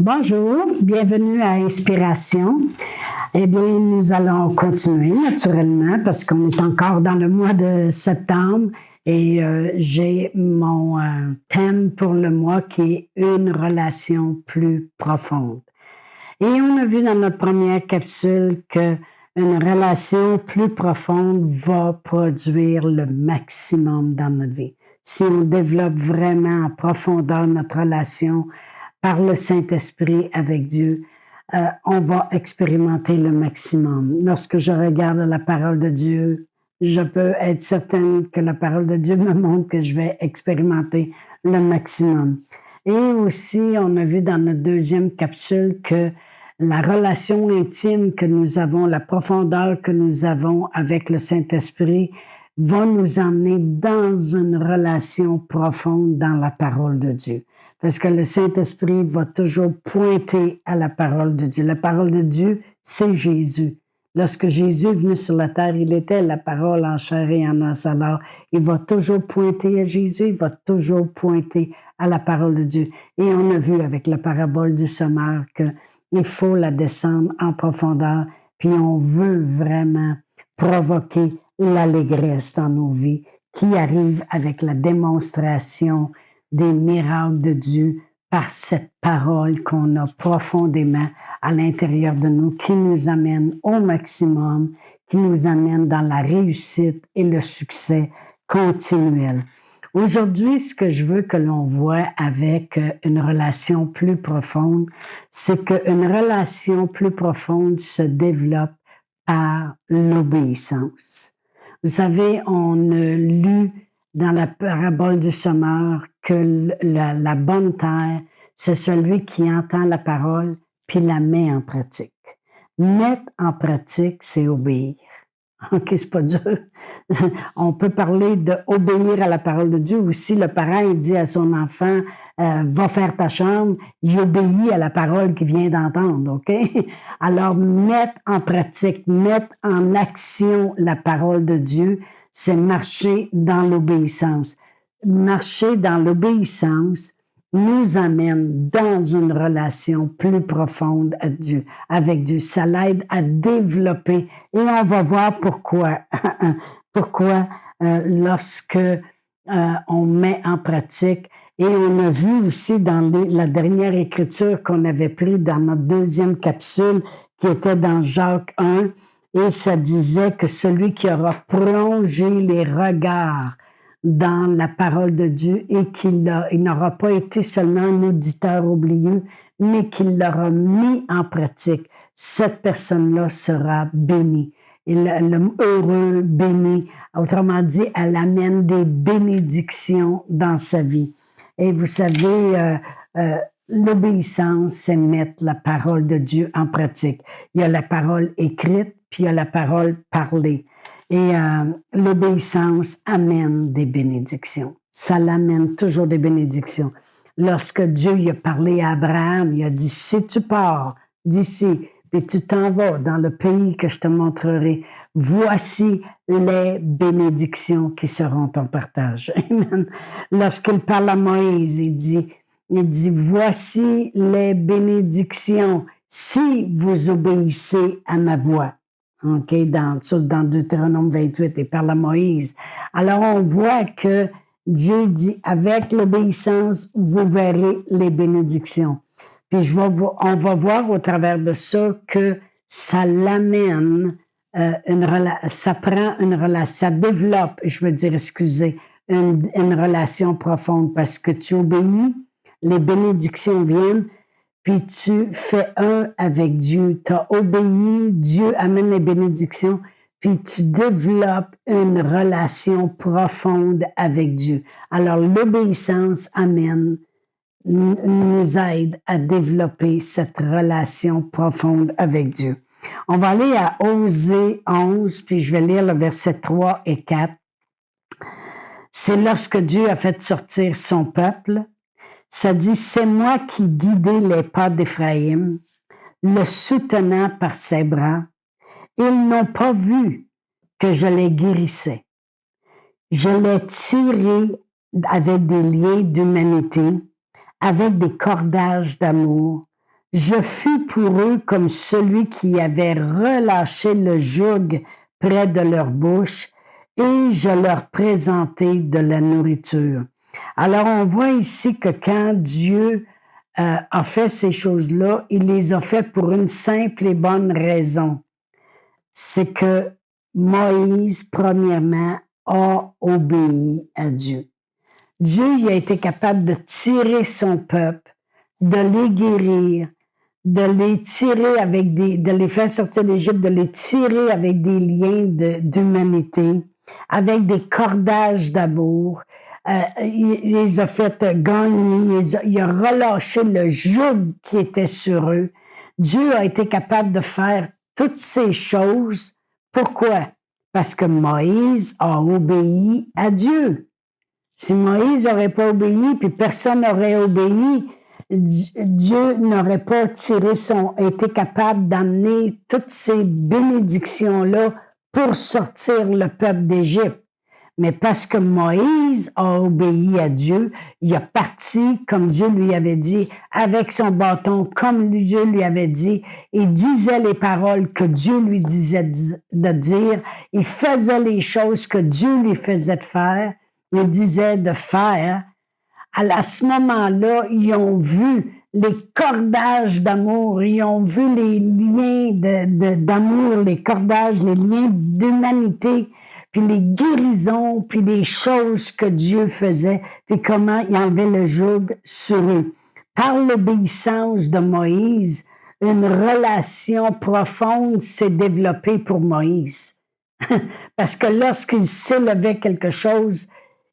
Bonjour, bienvenue à Inspiration. Eh bien, nous allons continuer naturellement parce qu'on est encore dans le mois de septembre et j'ai mon thème pour le mois qui est une relation plus profonde. Et on a vu dans notre première capsule que une relation plus profonde va produire le maximum dans notre vie. Si on développe vraiment en profondeur notre relation par le Saint-Esprit avec Dieu, on va expérimenter le maximum. Lorsque je regarde la parole de Dieu, je peux être certaine que la parole de Dieu me montre que je vais expérimenter le maximum. Et aussi, on a vu dans notre deuxième capsule que la relation intime que nous avons, la profondeur que nous avons avec le Saint-Esprit va nous emmener dans une relation profonde dans la parole de Dieu. Parce que le Saint-Esprit va toujours pointer à la parole de Dieu. La parole de Dieu, c'est Jésus. Lorsque Jésus est venu sur la terre, il était la parole en chair et en os. Alors, il va toujours pointer à Jésus, il va toujours pointer à la parole de Dieu. Et on a vu avec la parabole du semeur qu'il faut la descendre en profondeur, puis on veut vraiment provoquer l'allégresse dans nos vies qui arrive avec la démonstration des miracles de Dieu par cette parole qu'on a profondément à l'intérieur de nous, qui nous amène au maximum, qui nous amène dans la réussite et le succès continuel. Aujourd'hui, ce que je veux que l'on voit avec une relation plus profonde, c'est qu'une relation plus profonde se développe par l'obéissance. Vous savez, on a lu dans la parabole du semeur que la bonne terre, c'est celui qui entend la parole puis la met en pratique. Mettre en pratique, c'est obéir. OK, c'est pas dur. On peut parler d'obéir à la parole de Dieu aussi. Le parent, il dit à son enfant, va faire ta chambre, il obéit à la parole qu'il vient d'entendre, OK? Alors, mettre en pratique, mettre en action la parole de Dieu, c'est marcher dans l'obéissance. Marcher dans l'obéissance nous amène dans une relation plus profonde à Dieu, avec Dieu. Ça l'aide à développer. Et on va voir pourquoi. Pourquoi lorsque on met en pratique. Et on a vu aussi dans la dernière écriture qu'on avait prise dans notre deuxième capsule, qui était dans Jacques 1, et ça disait que celui qui aura plongé les regards dans la parole de Dieu et il n'aura pas été seulement un auditeur oublieux, mais qu'il l'aura mis en pratique, cette personne-là sera bénie. Et le heureux, béni, autrement dit, elle amène des bénédictions dans sa vie. Et vous savez, l'obéissance, c'est mettre la parole de Dieu en pratique. Il y a la parole écrite, puis il y a la parole parlée. Et l'obéissance amène des bénédictions. Ça l'amène toujours des bénédictions. Lorsque Dieu il a parlé à Abraham, il a dit, si tu pars d'ici, puis tu t'en vas dans le pays que je te montrerai, voici les bénédictions qui seront ton partage. Amen. Lorsqu'il parle à Moïse, il dit, voici les bénédictions si vous obéissez à ma voix. OK, dans Deutéronome 28, il parle à Moïse. Alors, on voit que Dieu dit, avec l'obéissance, vous verrez les bénédictions. Puis on va voir au travers de ça que ça l'amène, ça prend une relation, ça développe, une relation profonde parce que tu obéis, les bénédictions viennent, puis tu fais un avec Dieu. Tu as obéi, Dieu amène les bénédictions, puis tu développes une relation profonde avec Dieu. Alors, l'obéissance nous aide à développer cette relation profonde avec Dieu. On va aller à Osée 11, puis je vais lire le verset 3 et 4. C'est lorsque Dieu a fait sortir son peuple. Ça dit, c'est moi qui guidais les pas d'Éphraïm, le soutenant par ses bras. Ils n'ont pas vu que je les guérissais. Je les tirais avec des liens d'humanité, avec des cordages d'amour. Je fus pour eux comme celui qui avait relâché le joug près de leur bouche et je leur présentai de la nourriture. Alors on voit ici que quand Dieu a fait ces choses-là, il les a fait pour une simple et bonne raison. C'est que Moïse, premièrement, a obéi à Dieu. Dieu il a été capable de tirer son peuple, de les guérir, de les tirer de les faire sortir d'Égypte, de les tirer avec des liens d'humanité, avec des cordages d'amour. Il les a fait gagner, il a relâché le joug qui était sur eux. Dieu a été capable de faire toutes ces choses. Pourquoi? Parce que Moïse a obéi à Dieu. Si Moïse n'aurait pas obéi, puis personne n'aurait obéi, Dieu n'aurait pas été capable d'amener toutes ces bénédictions-là pour sortir le peuple d'Égypte. Mais parce que Moïse a obéi à Dieu, il a parti comme Dieu lui avait dit, avec son bâton, comme Dieu lui avait dit. Il disait les paroles que Dieu lui disait de dire. Il faisait les choses que Dieu lui faisait de faire. Il disait de faire. À ce moment-là, ils ont vu les cordages d'amour, ils ont vu les liens d'amour, les cordages, les liens d'humanité, puis les guérisons, puis les choses que Dieu faisait, puis comment il enlevait le joug sur eux. Par l'obéissance de Moïse, une relation profonde s'est développée pour Moïse. Parce que lorsqu'il s'élevait quelque chose,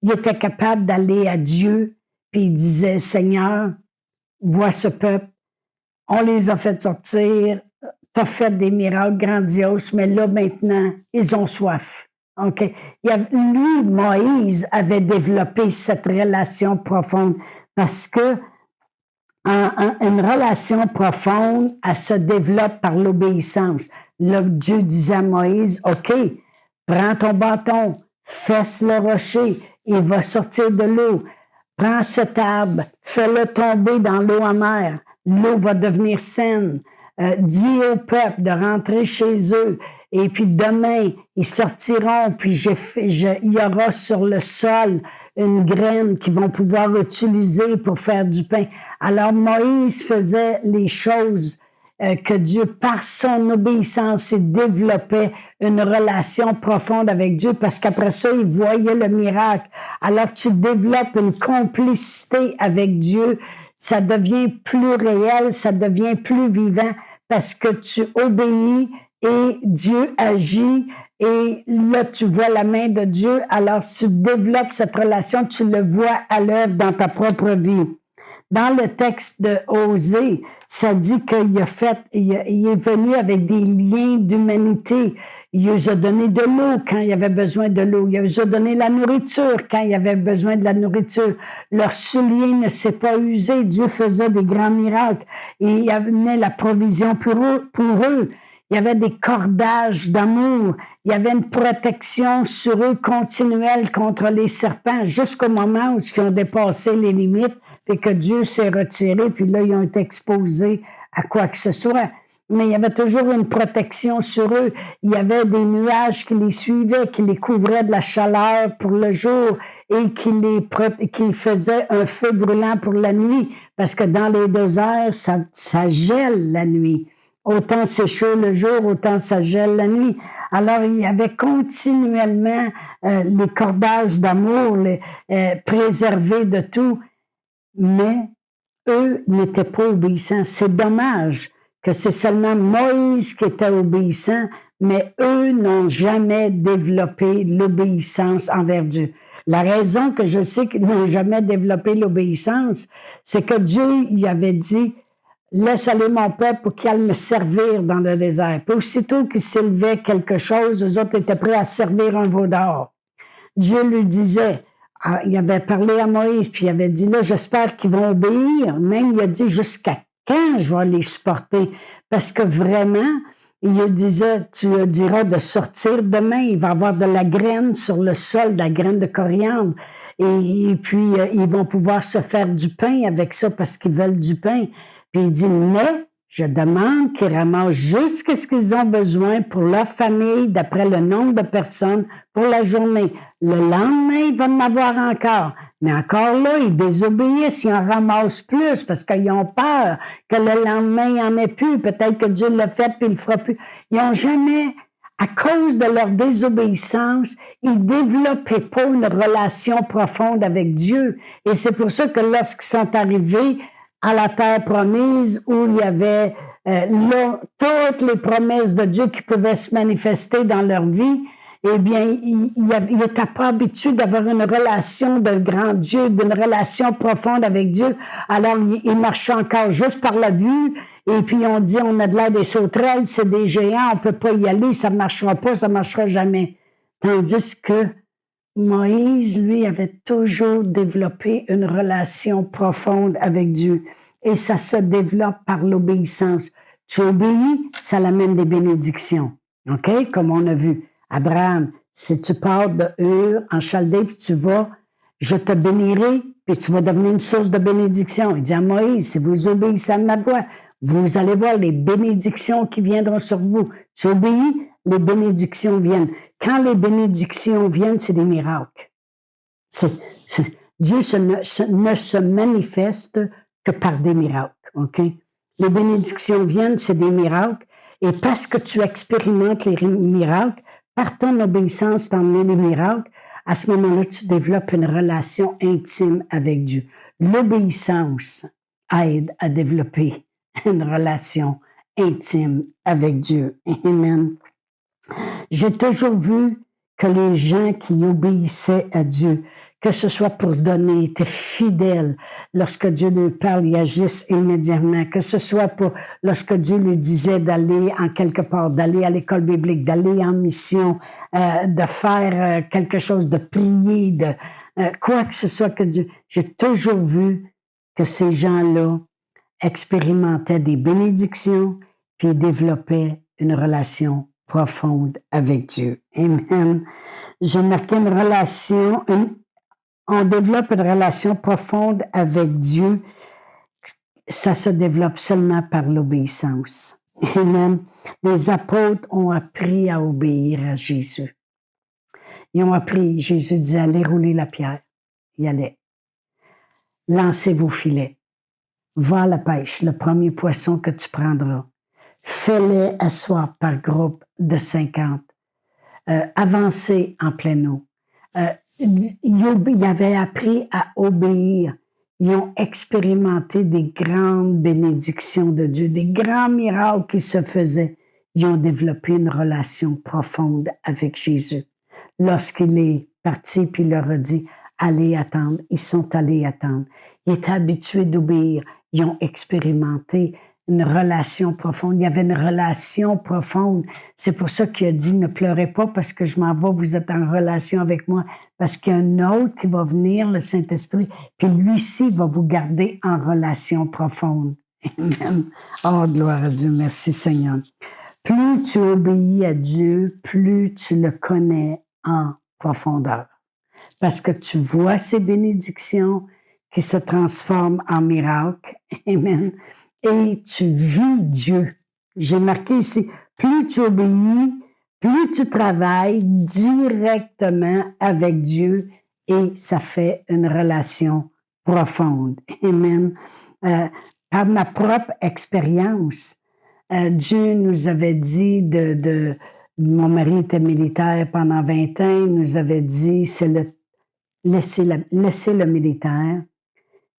il était capable d'aller à Dieu, puis il disait, Seigneur, vois ce peuple, on les a fait sortir, tu as fait des miracles grandioses, mais là maintenant, ils ont soif. Okay? Lui, Moïse, avait développé cette relation profonde parce que une relation profonde, elle se développe par l'obéissance. Là, Dieu disait à Moïse, OK, prends ton bâton, fesse le rocher, il va sortir de l'eau. Prends cet arbre, fais-le tomber dans l'eau amère. L'eau va devenir saine. Dis au peuple de rentrer chez eux. Et puis demain, ils sortiront, puis il y aura sur le sol une graine qu'ils vont pouvoir utiliser pour faire du pain. Alors Moïse faisait les choses que Dieu, par son obéissance, il développait une relation profonde avec Dieu parce qu'après ça, il voyait le miracle. Alors tu développes une complicité avec Dieu, ça devient plus réel, ça devient plus vivant parce que tu obéis et Dieu agit et là tu vois la main de Dieu. Alors tu développes cette relation, tu le vois à l'œuvre dans ta propre vie. Dans le texte de Osée, ça dit qu'il il est venu avec des liens d'humanité. Il nous a donné de l'eau quand il y avait besoin de l'eau. Il nous a donné la nourriture quand il y avait besoin de la nourriture. Leur soulier ne s'est pas usé. Dieu faisait des grands miracles. Et il amenait la provision pour eux. Il y avait des cordages d'amour. Il y avait une protection sur eux continuelle contre les serpents jusqu'au moment où ils ont dépassé les limites et que Dieu s'est retiré, puis là, ils ont été exposés à quoi que ce soit. Mais il y avait toujours une protection sur eux. Il y avait des nuages qui les suivaient, qui les couvraient de la chaleur pour le jour et qui faisaient un feu brûlant pour la nuit, parce que dans les déserts, ça gèle la nuit. Autant c'est chaud le jour, autant ça gèle la nuit. Alors, il y avait continuellement les cordages d'amour, préservés de tout, mais eux n'étaient pas obéissants. C'est dommage que c'est seulement Moïse qui était obéissant, mais eux n'ont jamais développé l'obéissance envers Dieu. La raison que je sais qu'ils n'ont jamais développé l'obéissance, c'est que Dieu y avait dit, laisse aller mon peuple pour qu'il aille me servir dans le désert. Puis aussitôt qu'il s'élevait quelque chose, eux autres étaient prêts à servir un veau d'or. Dieu lui disait, il avait parlé à Moïse, puis il avait dit, là, j'espère qu'ils vont obéir. Même, il a dit, jusqu'à quand je vais les supporter? Parce que vraiment, il disait, tu diras de sortir demain, il va y avoir de la graine sur le sol, de la graine de coriandre. et puis ils vont pouvoir se faire du pain avec ça parce qu'ils veulent du pain. Puis il dit, mais je demande qu'ils ramassent juste ce qu'ils ont besoin pour leur famille, d'après le nombre de personnes pour la journée. Le lendemain, ils vont en avoir encore. Mais encore là, ils désobéissent, ils en ramassent plus parce qu'ils ont peur que le lendemain, il n'y en ait plus. Peut-être que Dieu l'a fait puis il ne le fera plus. Ils n'ont jamais, à cause de leur désobéissance, ils ne développaient pas une relation profonde avec Dieu. Et c'est pour ça que lorsqu'ils sont arrivés à la terre promise où il y avait là, toutes les promesses de Dieu qui pouvaient se manifester dans leur vie, eh bien, il n'était pas habitué d'avoir une relation de grand Dieu, d'une relation profonde avec Dieu. Alors, il marchait encore juste par la vue, et puis on dit, on a de l'air des sauterelles, c'est des géants, on ne peut pas y aller, ça ne marchera pas, ça ne marchera jamais. Tandis que Moïse, lui, avait toujours développé une relation profonde avec Dieu. Et ça se développe par l'obéissance. Tu obéis, ça l'amène des bénédictions. OK? Comme on a vu. Abraham, si tu pars de Ur en Chaldée, puis tu vas, je te bénirai, puis tu vas devenir une source de bénédiction. Il dit à Moïse, si vous obéissez à ma voix, vous allez voir les bénédictions qui viendront sur vous. Tu obéis, les bénédictions viennent. Quand les bénédictions viennent, c'est des miracles. Dieu ne se manifeste que par des miracles. OK? Les bénédictions viennent, c'est des miracles. Et parce que tu expérimentes les miracles, par ton obéissance, t'emmener les miracles, à ce moment-là, tu développes une relation intime avec Dieu. L'obéissance aide à développer une relation intime avec Dieu. Amen. J'ai toujours vu que les gens qui obéissaient à Dieu, que ce soit pour donner, étaient fidèles. Lorsque Dieu lui parle, ils agissent immédiatement. Que ce soit pour lorsque Dieu lui disait d'aller en quelque part, d'aller à l'école biblique, d'aller en mission, de faire quelque chose, de prier, de quoi que ce soit que Dieu. J'ai toujours vu que ces gens-là expérimentaient des bénédictions puis développaient une relation profonde avec Dieu. Amen. J'ai marqué une relation, on développe une relation profonde avec Dieu. Ça se développe seulement par l'obéissance. Amen. Les apôtres ont appris à obéir à Jésus. Ils ont appris, Jésus disait, allez rouler la pierre. Il allait. Lancez vos filets. Va à la pêche, le premier poisson que tu prendras. Fais-les asseoir par groupe de 50. Avancez en pleine eau. Ils avaient appris à obéir. Ils ont expérimenté des grandes bénédictions de Dieu, des grands miracles qui se faisaient. Ils ont développé une relation profonde avec Jésus. Lorsqu'il est parti, puis il leur a dit, allez attendre, ils sont allés attendre. Ils étaient habitués d'obéir. Ils ont expérimenté une relation profonde. Il y avait une relation profonde. C'est pour ça qu'il a dit, ne pleurez pas parce que je m'en vais, vous êtes en relation avec moi. Parce qu'il y a un autre qui va venir, le Saint-Esprit, puis lui-ci va vous garder en relation profonde. Amen. Oh, gloire à Dieu. Merci Seigneur. Plus tu obéis à Dieu, plus tu le connais en profondeur. Parce que tu vois ses bénédictions qui se transforment en miracles. Amen. Et tu vis Dieu. J'ai marqué ici, plus tu obéis, plus tu travailles directement avec Dieu et ça fait une relation profonde. Amen. Par ma propre expérience, Dieu nous avait dit mon mari était militaire pendant 20 ans, il nous avait dit, laissez le militaire,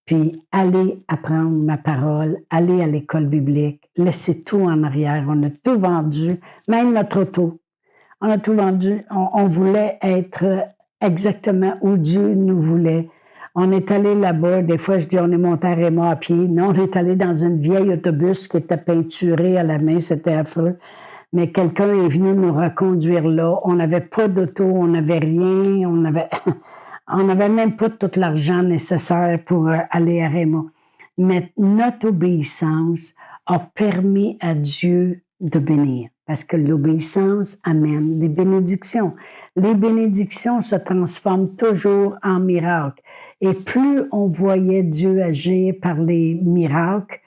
puis allez apprendre ma parole, allez à l'école biblique, laissez tout en arrière. On a tout vendu, même notre auto. On a tout vendu. On voulait être exactement où Dieu nous voulait. On est allé là-bas. Des fois, je dis, on est monté à Raymond à pied. Non, on est allé dans une vieille autobus qui était peinturée à la main. C'était affreux. Mais quelqu'un est venu nous reconduire là. On n'avait pas d'auto, on n'avait rien. On n'avait même pas tout l'argent nécessaire pour aller à Raymond. Mais notre obéissance a permis à Dieu de bénir. Parce que l'obéissance amène des bénédictions. les bénédictions se transforment toujours en miracles. Et plus on voyait Dieu agir par les miracles,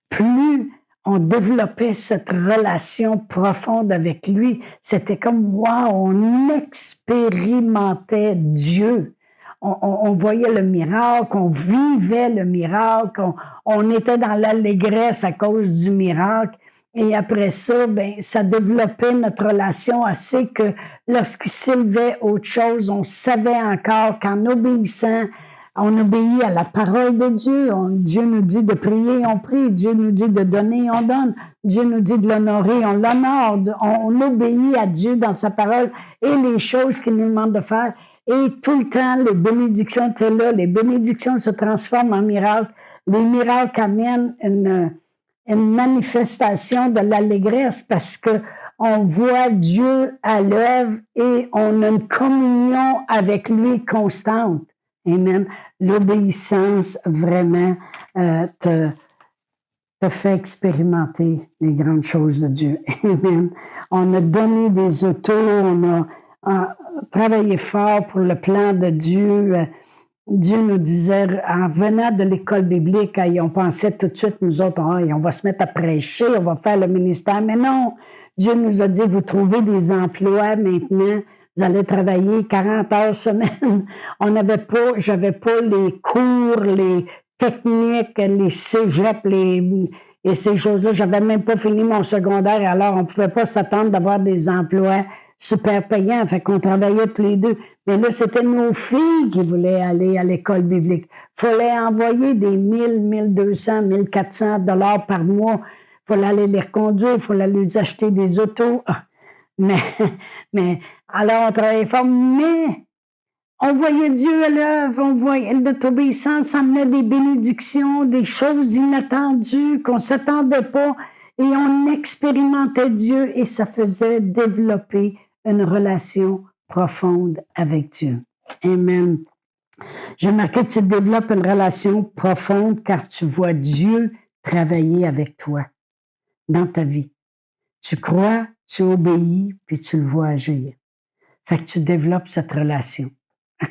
plus on développait cette relation profonde avec lui. C'était comme, wow, on expérimentait Dieu. On voyait le miracle, on vivait le miracle, on était dans l'allégresse à cause du miracle. Et après ça, ben, ça développait notre relation assez que lorsqu'il s'élevait autre chose, on savait encore qu'en obéissant, on obéit à la parole de Dieu. Dieu nous dit de prier, on prie. Dieu nous dit de donner, on donne. Dieu nous dit de l'honorer, on l'honore. On obéit à Dieu dans sa parole et les choses qu'il nous demande de faire. Et tout le temps, les bénédictions étaient là. Les bénédictions se transforment en miracles. Les miracles amènent une manifestation de l'allégresse parce que on voit Dieu à l'œuvre et on a une communion avec lui constante. Amen. L'obéissance vraiment te fait expérimenter les grandes choses de Dieu. Amen. On a donné des autos, on a travaillé fort pour le plan de Dieu. Dieu nous disait, en venant de l'école biblique, on pensait tout de suite, nous autres, on va se mettre à prêcher, on va faire le ministère. Mais non, Dieu nous a dit, vous trouvez des emplois maintenant, vous allez travailler 40 heures semaine. J'avais pas les cours, les techniques, les cégeps, et ces choses-là. J'avais même pas fini mon secondaire, alors on pouvait pas s'attendre d'avoir des emplois super payants. Fait qu'on travaillait tous les deux. Mais là, c'était nos filles qui voulaient aller à l'école biblique. Il fallait envoyer des 1000, 1200, 1400 $ par mois. Il fallait aller les reconduire, il fallait leur acheter des autos. Mais alors, on travaillait fort, mais on voyait Dieu à l'œuvre, on voyait notre obéissance amenait des bénédictions, des choses inattendues qu'on ne s'attendait pas, et on expérimentait Dieu et ça faisait développer une relation profonde avec Dieu. Amen. J'aimerais que tu développes une relation profonde car tu vois Dieu travailler avec toi dans ta vie. Tu crois, tu obéis, puis tu le vois agir. Fait que tu développes cette relation.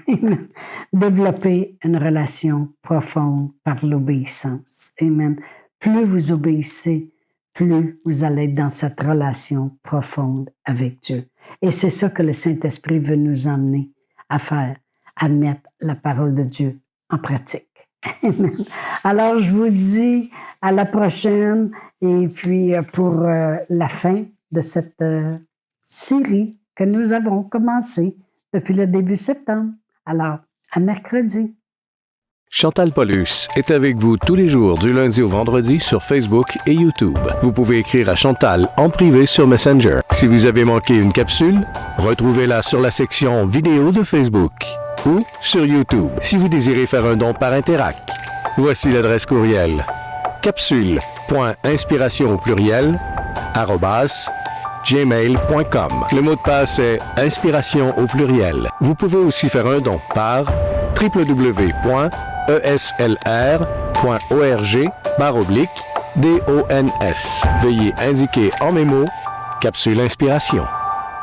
Amen. Développer une relation profonde par l'obéissance. Amen. Plus vous obéissez, plus vous allez être dans cette relation profonde avec Dieu. Et c'est ça que le Saint-Esprit veut nous emmener à faire, à mettre la parole de Dieu en pratique. Amen. Alors, je vous dis à la prochaine et puis pour la fin de cette série que nous avons commencée depuis le début septembre. Alors, à mercredi. Chantal Paulus est avec vous tous les jours du lundi au vendredi sur Facebook et YouTube. Vous pouvez écrire à Chantal en privé sur Messenger. Si vous avez manqué une capsule, retrouvez-la sur la section vidéo de Facebook ou sur YouTube si vous désirez faire un don par Interac. Voici l'adresse courriel capsule.inspiration@gmail.com. Le mot de passe est inspiration au pluriel. Vous pouvez aussi faire un don par www.eslr.org/dons. Veuillez indiquer en mémo Capsule Inspiration.